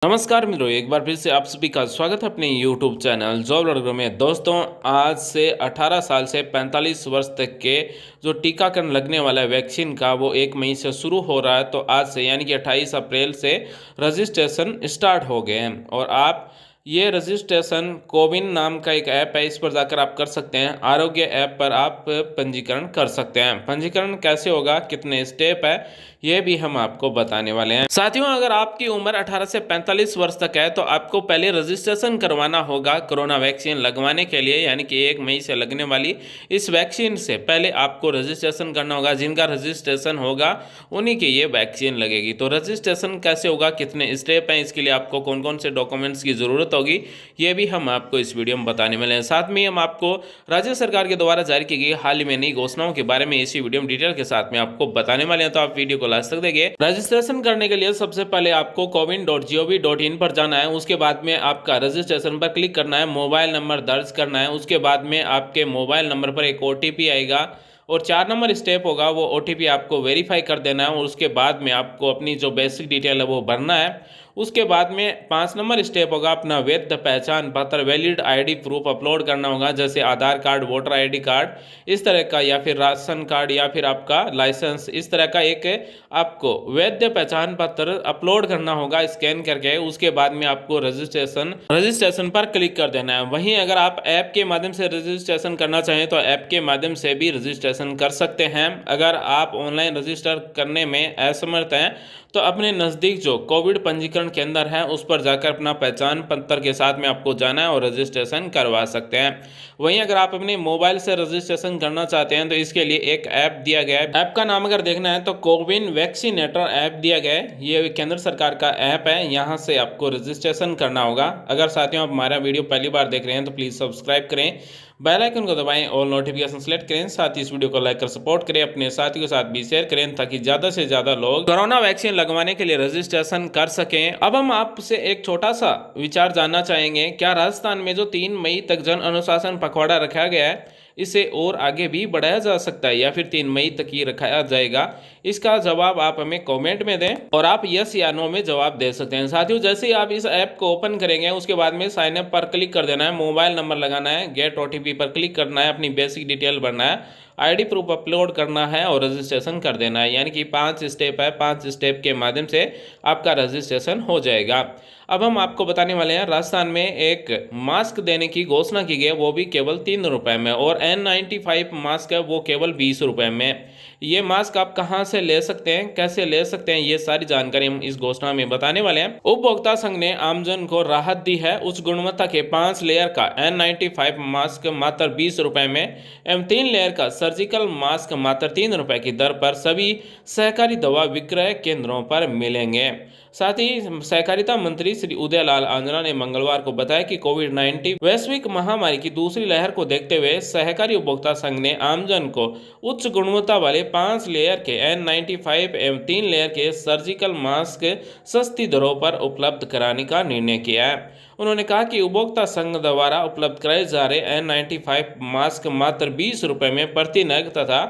नमस्कार मित्रों, एक बार फिर से आप सभी का स्वागत है अपने YouTube चैनल जॉब लड़कों में। दोस्तों, आज से 18 साल से 45 वर्ष तक के जो टीकाकरण लगने वाला है वैक्सीन का, वो 1 मई से शुरू हो रहा है। तो आज से यानी कि 28 अप्रैल से रजिस्ट्रेशन स्टार्ट हो गए हैं और आप ये रजिस्ट्रेशन कोविन नाम का एक ऐप है, इस पर जाकर आप कर सकते हैं। आरोग्य ऐप पर आप पंजीकरण कर सकते हैं। पंजीकरण कैसे होगा, कितने स्टेप है, ये भी हम आपको बताने वाले हैं। साथियों, अगर आपकी उम्र 18 से 45 वर्ष तक है तो आपको पहले रजिस्ट्रेशन करवाना होगा कोरोना वैक्सीन लगवाने के लिए, यानी कि 1 मई से लगने वाली इस वैक्सीन से पहले आपको रजिस्ट्रेशन करना होगा। जिनका रजिस्ट्रेशन होगा उन्हीं की ये वैक्सीन लगेगी। तो रजिस्ट्रेशन कैसे होगा, कितने स्टेप हैं, इसके लिए आपको कौन कौन से डॉक्यूमेंट्स की ज़रूरत होगी, ये भी हम आपको इस वीडियो में बताने वाले हैं। साथ में हम आपको राज्य सरकार के द्वारा जारी की गई हाल ही में नई घोषणाओं के बारे में इसी वीडियो में डिटेल के साथ में आपको बताने वाले हैं। तो आप वीडियो को लास्ट तक देखिए। रजिस्ट्रेशन करने के लिए सबसे पहले आपको cowin.gov.in पर जाना है। उसके बाद में आपका रजिस्ट्रेशन पर क्लिक करना है, मोबाइल नंबर दर्ज करना है। उसके बाद में आपके मोबाइल नंबर पर एक OTP आएगा और 4 नंबर स्टेप होगा, वो OTP आपको वेरीफाई कर देना है और उसके बाद में आपको अपनी जो बेसिक डिटेल है वो भरना है। उसके बाद में 5 नंबर स्टेप होगा, अपना वैध पहचान पत्र वैलिड ID प्रूफ अपलोड करना होगा, जैसे आधार कार्ड, वोटर ID कार्ड, इस तरह का, या फिर राशन कार्ड, या फिर आपका लाइसेंस, इस तरह का एक आपको वैध पहचान पत्र अपलोड करना होगा स्कैन करके। उसके बाद में आपको रजिस्ट्रेशन पर क्लिक कर देना है। वहीं अगर आप ऐप के माध्यम से रजिस्ट्रेशन करना चाहें तो ऐप के माध्यम से भी रजिस्ट्रेशन कर सकते हैं। अगर आप ऑनलाइन रजिस्टर करने में असमर्थ हैं तो अपने नज़दीक जो कोविड पंजीकरण केंद्र है उस पर जाकर अपना पहचान पत्र के साथ में आपको जाना है और रजिस्ट्रेशन करवा सकते हैं। वहीं अगर आप अपने मोबाइल से रजिस्ट्रेशन करना चाहते हैं तो इसके लिए एक ऐप दिया गया है। ऐप का नाम अगर देखना है तो कोविन वैक्सीनेटर ऐप दिया गया है। ये केंद्र सरकार का ऐप है, यहाँ से आपको रजिस्ट्रेशन करना होगा। अगर साथियों आप हमारा वीडियो पहली बार देख रहे हैं तो प्लीज़ सब्सक्राइब करें, बेल आइकन को दबाएं और नोटिफिकेशन सेलेक्ट करें। साथ ही इस वीडियो को लाइक कर सपोर्ट करें, अपने साथियों के साथ भी शेयर करें ताकि ज़्यादा से ज़्यादा लोग कोरोना वैक्सीन लगवाने के लिए रजिस्ट्रेशन कर सकें। अब हम आपसे एक छोटा सा विचार जानना चाहेंगे, क्या राजस्थान में जो 3 मई तक जन अनुशासन पखवाड़ा रखा गया है इसे और आगे भी बढ़ाया जा सकता है या फिर 3 मई तक ही रखाया जाएगा? इसका जवाब आप हमें कमेंट में दें और आप यस या नो में जवाब दे सकते हैं। साथियों, जैसे ही आप इस ऐप को ओपन करेंगे उसके बाद में साइन अप पर क्लिक कर देना है, मोबाइल नंबर लगाना है, गेट OTP पर क्लिक करना है, अपनी बेसिक डिटेल भरना है, ID प्रूफ अपलोड करना है और रजिस्ट्रेशन कर देना है। यानी कि 5 स्टेप है, 5 स्टेप के माध्यम से आपका रजिस्ट्रेशन हो जाएगा। अब हम आपको बताने वाले हैं, राजस्थान में एक मास्क देने की घोषणा की गई है, वो भी केवल 3 रुपए में, और N95 मास्क है वो केवल 20 रुपए में। ये मास्क आप कहां से ले सकते हैं, कैसे ले सकते हैं, ये सारी जानकारी हम इस घोषणा में बताने वाले हैं। उपभोक्ता संघ ने आमजन को राहत दी है। उच्च गुणवत्ता के 5 लेयर का N95 मास्क मात्र 20 रुपए में एवं 3 लेयर का सर्जिकल मास्क मात्र 3 रुपए की दर पर सभी सहकारी दवा विक्रय केंद्रों पर मिलेंगे। साथ ही सहकारिता मंत्री श्री उदयलाल आंजना ने मंगलवार को बताया कि कोविड-19 वैश्विक महामारी की दूसरी लहर को देखते हुए सहकारी उपभोक्ता संघ ने आमजन को उच्च गुणवत्ता वाले 5 लेयर के N95 एवं 3 लेयर के सर्जिकल मास्क सस्ती दरों पर उपलब्ध कराने का निर्णय किया है। उन्होंने कहा कि उपभोक्ता संघ द्वारा उपलब्ध कराए जा रहे N95 मास्क मात्र 20 रुपए में प्रति नग तथा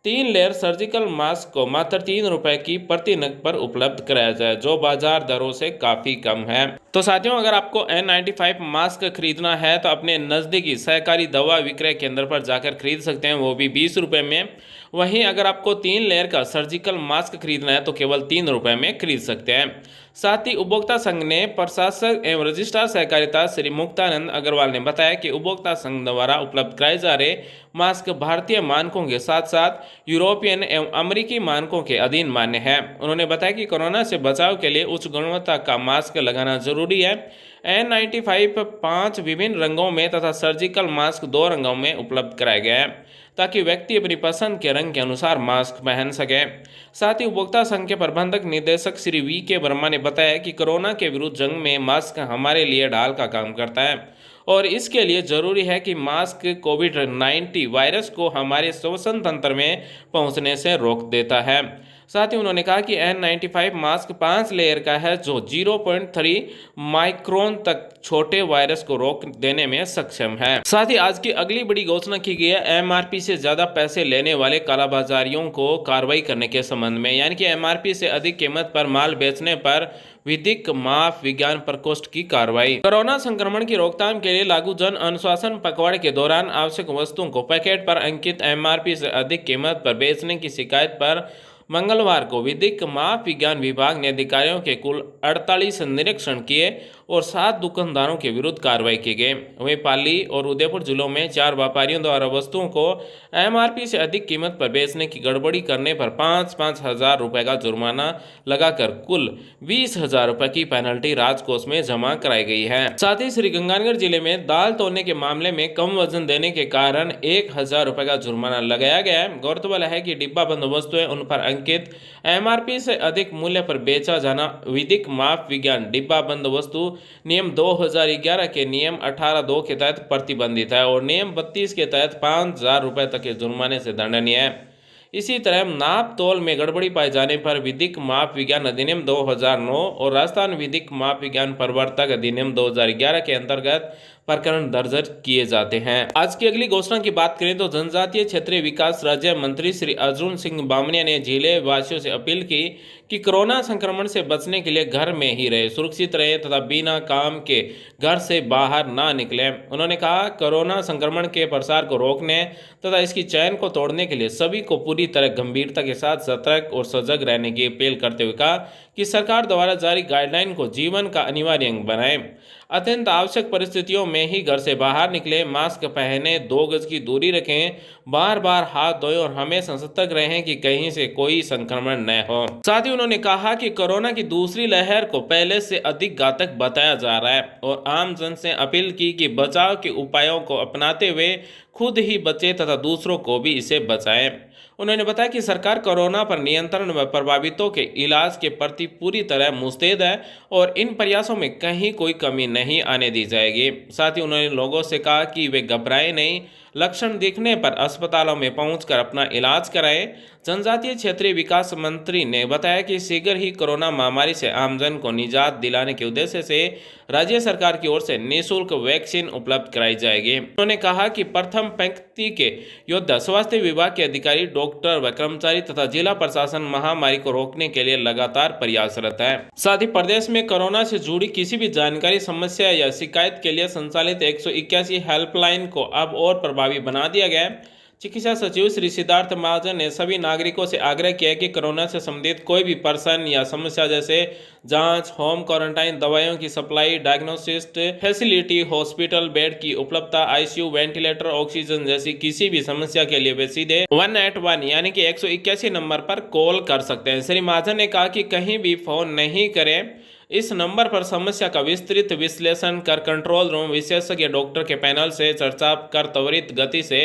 3 लेयर सर्जिकल मास्क को मात्र 3 रुपए की प्रति नग पर उपलब्ध कराया जाए, जो बाजार दरों से काफी कम है। तो साथियों, अगर आपको N95 मास्क खरीदना है तो अपने नजदीकी सहकारी दवा विक्रय केंद्र पर जाकर खरीद सकते हैं, वो भी 20 रुपए में। वहीं अगर आपको 3 लेयर का सर्जिकल मास्क खरीदना है तो केवल 3 रुपए में खरीद सकते हैं। साथ ही उपभोक्ता संघ ने प्रशासक एवं रजिस्ट्रार सहकारिता श्री मुक्तानंद अग्रवाल ने बताया कि उपभोक्ता संघ द्वारा उपलब्ध कराए जा रहे मास्क भारतीय मानकों के साथ साथ यूरोपियन एवं अमेरिकी मानकों के अधीन मान्य है। उन्होंने बताया कि कोरोना से बचाव के लिए उच्च गुणवत्ता का मास्क लगाना जरूरी है। N95 5 विभिन्न रंगों में तथा सर्जिकल मास्क 2 रंगों में उपलब्ध कराए गए हैं ताकि व्यक्ति अपनी पसंद के रंग के अनुसार मास्क पहन सके। साथ ही उपभोक्ता संघ के प्रबंधक निदेशक श्री VK वर्मा ने बताया कि कोरोना के विरुद्ध जंग में मास्क हमारे लिए ढाल का काम करता है और इसके लिए जरूरी है कि मास्क कोविड-19 वायरस को हमारे श्वसन तंत्र में पहुंचने से रोक देता है। साथ ही उन्होंने कहा कि N95 मास्क 5 लेयर का है जो 0.3 माइक्रोन तक छोटे वायरस को रोक देने में सक्षम है। साथ ही आज की अगली बड़ी घोषणा की गई है MRP से ज्यादा पैसे लेने वाले कालाबाजारियों को कार्रवाई करने के संबंध में, यानी कि MRP से अधिक कीमत पर माल बेचने पर विधिक माफ विज्ञान प्रकोष्ठ की कार्रवाई। कोरोना संक्रमण की रोकथाम के लिए लागू जन अनुशासन पखवाड़े के दौरान आवश्यक वस्तुओं को पैकेट पर अंकित MRP से अधिक कीमत पर बेचने की शिकायत पर मंगलवार को विधिक माप विज्ञान विभाग ने अधिकारियों के कुल 48 निरीक्षण किए और 7 दुकानदारों के विरुद्ध कार्रवाई की गई। वहीं पाली और उदयपुर जिलों में 4 व्यापारियों द्वारा वस्तुओं को MRP से अधिक कीमत पर बेचने की गड़बड़ी करने पर 5-5 हजार रुपये का जुर्माना लगाकर कुल 20,000 रुपये की पेनल्टी राजकोष में जमा कराई गई है। साथ ही श्रीगंगानगर जिले में दाल तोलने के मामले में कम वजन देने के कारण 1,000 रुपये का जुर्माना लगाया गया है। गौरतलब है कि डिब्बा बंद वस्तुएं उन पर अंकित MRP से अधिक मूल्य पर बेचा जाना विधिक माप विज्ञान डिब्बा बंद वस्तु नियम 2011 के नियम 18(2) के तहत प्रतिबंधित है और नियम 32 के तहत 5,000 रुपये तक के जुर्माने से दंडनीय है। इसी तरह नाप तोल में गड़बड़ी पाए जाने पर विधिक माप विज्ञान अधिनियम 2009 और राजस्थान विधिक माप विज्ञान प्रवर्तक अधिनियम 2011 के अंतर्गत प्रकरण दर्ज किए जाते हैं। आज की अगली घोषणा की बात करें तो जनजातीय क्षेत्रीय विकास राज्य मंत्री श्री अर्जुन सिंह बामनिया ने जिले वासियों से अपील की कि कोरोना संक्रमण से बचने के लिए घर में ही रहे, सुरक्षित रहे तथा बिना काम के घर से बाहर ना निकले। उन्होंने कहा कोरोना संक्रमण के प्रसार को रोकने तथा इसकी चैन को तोड़ने के लिए सभी को पूरी तरह गंभीरता के साथ सतर्क और सजग रहने की अपील करते हुए कहा कि सरकार द्वारा जारी गाइडलाइन को जीवन का अनिवार्य अंग बनाएं। अत्यंत आवश्यक परिस्थितियों में ही घर से बाहर निकले, मास्क पहने, 2 गज की दूरी रखें, बार बार हाथ धोएं और हमेशा सतर्क रहें कि कहीं से कोई संक्रमण न हो। साथ ही उन्होंने कहा कि कोरोना की दूसरी लहर को पहले से अधिक घातक बताया जा रहा है और आम जन से अपील की कि बचाव के उपायों को अपनाते हुए खुद ही बचे तथा दूसरों को भी इसे बचाएं। उन्होंने बताया कि सरकार कोरोना पर नियंत्रण व प्रभावितों के इलाज के प्रति पूरी तरह मुस्तैद है और इन प्रयासों में कहीं कोई कमी नहीं आने दी जाएगी। साथ ही उन्होंने लोगों से कहा कि वे घबराएं नहीं, लक्षण दिखने पर अस्पतालों में पहुंचकर अपना इलाज कराएं। जनजातीय क्षेत्रीय विकास मंत्री ने बताया कि शीघ्र ही कोरोना महामारी से आमजन को निजात दिलाने के उद्देश्य से राज्य सरकार की ओर से निःशुल्क वैक्सीन उपलब्ध कराई जाएगी। उन्होंने कहा कि प्रथम पंक्ति के योद्धा स्वास्थ्य विभाग के अधिकारी, डॉक्टर व कर्मचारी तथा जिला प्रशासन महामारी को रोकने के लिए लगातार प्रयासरत है। साथ ही प्रदेश में कोरोना से जुड़ी किसी भी जानकारी, समस्या या शिकायत के लिए संचालित 181 हेल्पलाइन को अब और प्रभावी बना दिया गया है। चिकित्सा सचिव श्री सिद्धार्थ महाजन ने सभी नागरिकों से आग्रह किया कि कोरोना से संबंधित कोई भी पर्सन या समस्या जैसे जांच, होम क्वारंटाइन, दवाइयों की सप्लाई, डायग्नोसिस्ट फैसिलिटी, हॉस्पिटल बेड की उपलब्धता, ICU, वेंटिलेटर, ऑक्सीजन जैसी किसी भी समस्या के लिए वे सीधे 181 यानी कि 181 नंबर पर कॉल कर सकते हैं। श्री महाजन ने कहा कि कहीं भी फोन नहीं करें। इस नंबर पर समस्या का विस्तृत विश्लेषण कर कंट्रोल रूम विशेषज्ञ डॉक्टर के पैनल से चर्चा कर त्वरित गति से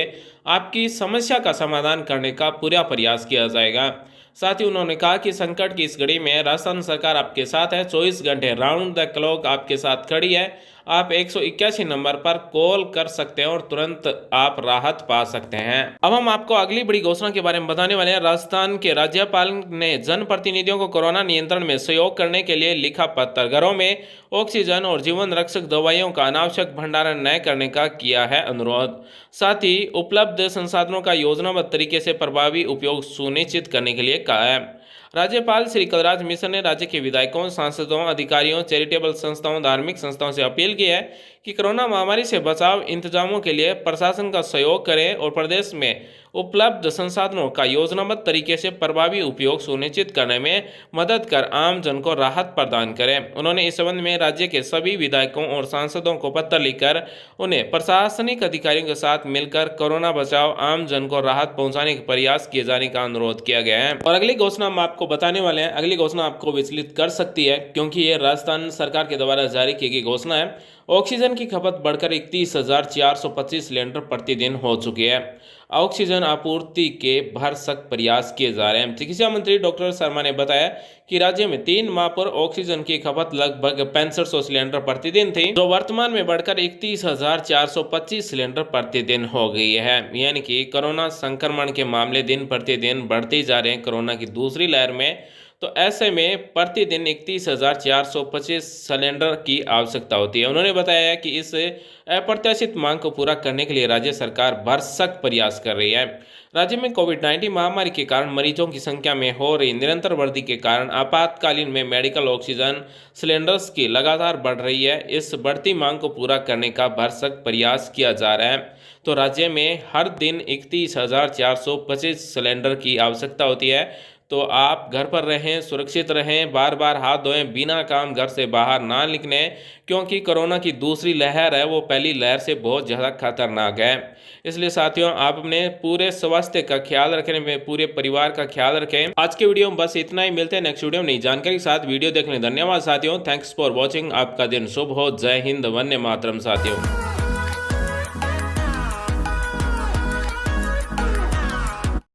आपकी समस्या का समाधान करने का पूरा प्रयास किया जाएगा। साथ ही उन्होंने कहा कि संकट की इस घड़ी में राजस्थान सरकार आपके साथ है, 24 घंटे राउंड द क्लॉक आपके साथ खड़ी है। आप 181 नंबर पर कॉल कर सकते हैं और तुरंत आप राहत पा सकते हैं। अब हम आपको अगली बड़ी घोषणा के बारे में बताने वाले हैं। राजस्थान के राज्यपाल ने जनप्रतिनिधियों को कोरोना नियंत्रण में सहयोग करने के लिए लिखा पत्र, घरों में ऑक्सीजन और जीवन रक्षक दवाइयों का अनावश्यक भंडारण न करने का किया है अनुरोध। साथ ही उपलब्ध संसाधनों का योजनाबद्ध तरीके से प्रभावी उपयोग सुनिश्चित करने के लिए कहा है। राज्यपाल श्री कलराज मिश्र ने राज्य के विधायकों, सांसदों, अधिकारियों, चैरिटेबल संस्थाओं, धार्मिक संस्थाओं से अपील की है कि कोरोना महामारी से बचाव इंतजामों के लिए प्रशासन का सहयोग करें और प्रदेश में उपलब्ध संसाधनों का योजनाबद्ध तरीके से प्रभावी उपयोग सुनिश्चित करने में मदद कर आम जन को राहत प्रदान करें। उन्होंने इस संबंध में राज्य के सभी विधायकों और सांसदों को पत्र लिखकर उन्हें प्रशासनिक अधिकारियों के साथ मिलकर कोरोना बचाव आम जन को राहत पहुंचाने के प्रयास किए जाने का अनुरोध किया गया है। और अगली घोषणा हम आपको बताने वाले हैं। अगली घोषणा आपको विचलित कर सकती है क्योंकि ये राजस्थान सरकार के द्वारा जारी की गई घोषणा है। ऑक्सीजन की खपत बढ़कर 31,425 सिलेंडर प्रतिदिन हो चुकी है। ऑक्सीजन आपूर्ति के भरसक प्रयास किए जा रहे हैं। चिकित्सा मंत्री डॉक्टर शर्मा ने बताया कि राज्य में 3 माह पर ऑक्सीजन की खपत लगभग 6500 सिलेंडर प्रतिदिन थी, जो वर्तमान में बढ़कर 31,425 सिलेंडर प्रतिदिन हो गई है। यानी कि कोरोना संक्रमण के मामले दिन प्रतिदिन बढ़ते जा रहे हैं कोरोना की दूसरी लहर में। तो ऐसे में प्रतिदिन 31,425 सिलेंडर की आवश्यकता होती है। उन्होंने बताया कि इस अप्रत्याशित मांग को पूरा करने के लिए राज्य सरकार भरसक प्रयास कर रही है। राज्य में कोविड-19 महामारी के कारण मरीजों की संख्या में हो रही निरंतर वृद्धि के कारण आपातकालीन में मेडिकल ऑक्सीजन सिलेंडर्स की लगातार बढ़ रही है। इस बढ़ती मांग को पूरा करने का भरसक प्रयास किया जा रहा है। तो राज्य में हर दिन 31,425 सिलेंडर की आवश्यकता होती है। तो आप घर पर रहें, सुरक्षित रहें, बार बार हाथ धोएं, बिना काम घर से बाहर ना निकलें, क्योंकि कोरोना की दूसरी लहर है वो पहली लहर से बहुत ज़्यादा खतरनाक है। इसलिए साथियों, आप अपने पूरे स्वास्थ्य का ख्याल रखें, पूरे परिवार का ख्याल रखें। आज के वीडियो में बस इतना ही। मिलते हैं नेक्स्ट वीडियो में नई जानकारी के साथ। वीडियो देखने धन्यवाद साथियों। Thanks for watching. आपका दिन शुभ हो। जय हिंद, वंदे मातरम साथियों।